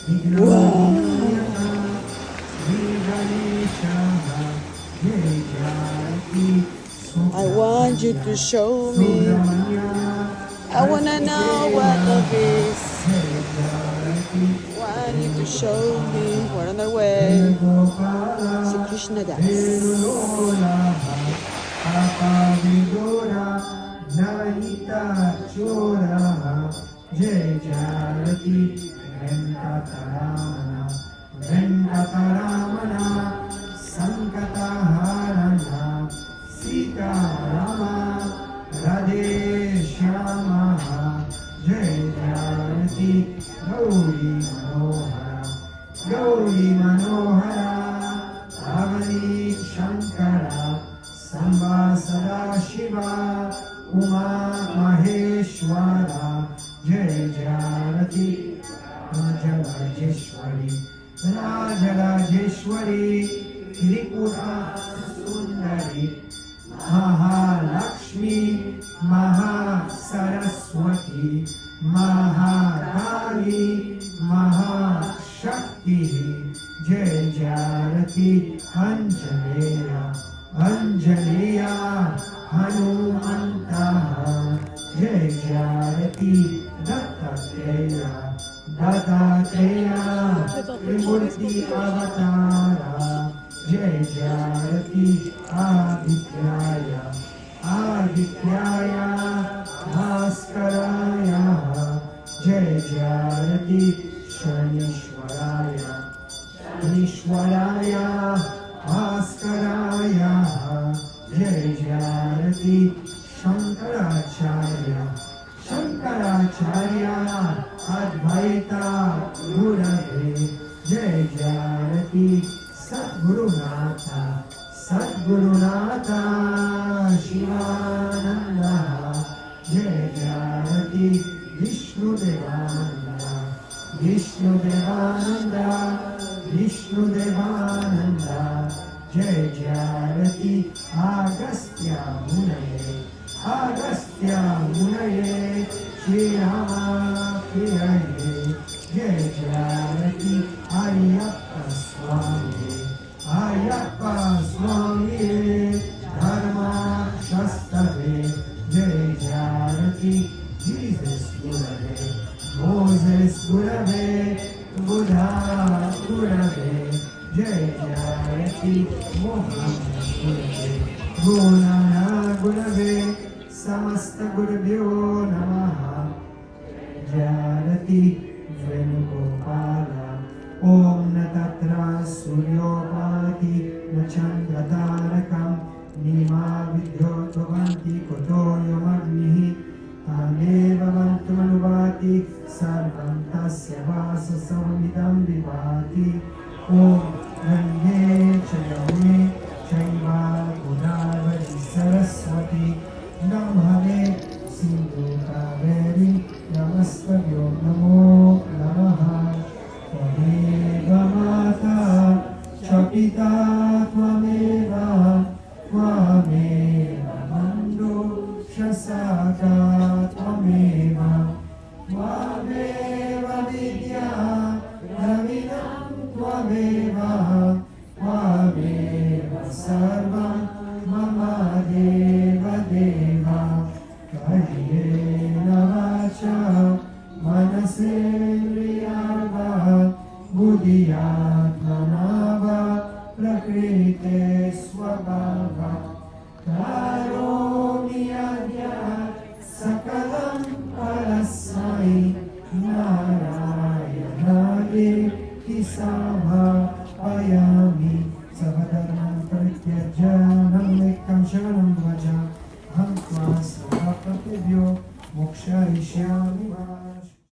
I want you to show me. I wanna know what love is. Want you to show me. We're on the way. Shri Krishna Das. Jai Jarati Venkataramana Venkataramana Sankataharana Sita Rama Radhe Shyama Jai Jarati Gauri Manohara Gauri Manohara Avani Shankara Samba Sadashiva Uma Maheshwara Jai Jarati Rajarajeshwari Rajarajeshwari Tripura Sundari Mahalakshmi Mahasaraswati Mahakali Mahashakti Jai Jarati Anjaleya Anjaleya Hanumantaha Jai Jarati Dattatreya Dattatreya Trimurti Avatara Jai Jarati Adityaya Adityaya Bhaskaraya Jai Jarati Shanishwaraya Shanishwaraya Bhaskaraya Jai Jarati Shankaracharya Shankaracharya Advaita Gurave Jai Jarati Sadgurunatha Sadgurunatha Shivananda Jai Jarati Vishnudevananda Vishnudevananda Vishnudevananda Jai Jarati Agastya Munaye Agastya Munaye Shri Rama Priyaye Jai Jarati Ayyappa Swami Ayyappa Swami Dharma Shastave Jai Jarati Jesus Gurave Moses Gurave Buddha Gurave Jai Jarati Muhammad Gurave Gunana Gurave Samasta Gurabhyo Namaha Jarati Venugopala Om Natatra Suryopati Nachandratarakam Nima Vidyotavanti Kotoyo Magnihi Tameva Vantumanubati Sarvam Tasya Vasa Samidam Vivati Om Gande Chayame Chaiva Godavari Saraswati Namhane Sindhu Kaveri Namastavyo Namo Namaha Tvameva Mata Chapita Tvameva Tvameva Mando Shasaka Tvameva Tvameva Vidya Ravinam Tvameva Tvameva Sarvam Mama Deva Deva Kayena Vacha Manasendriyava Buddhiyatmanava Prakrite Swabhava Karomi Adya Sakalam Parasmai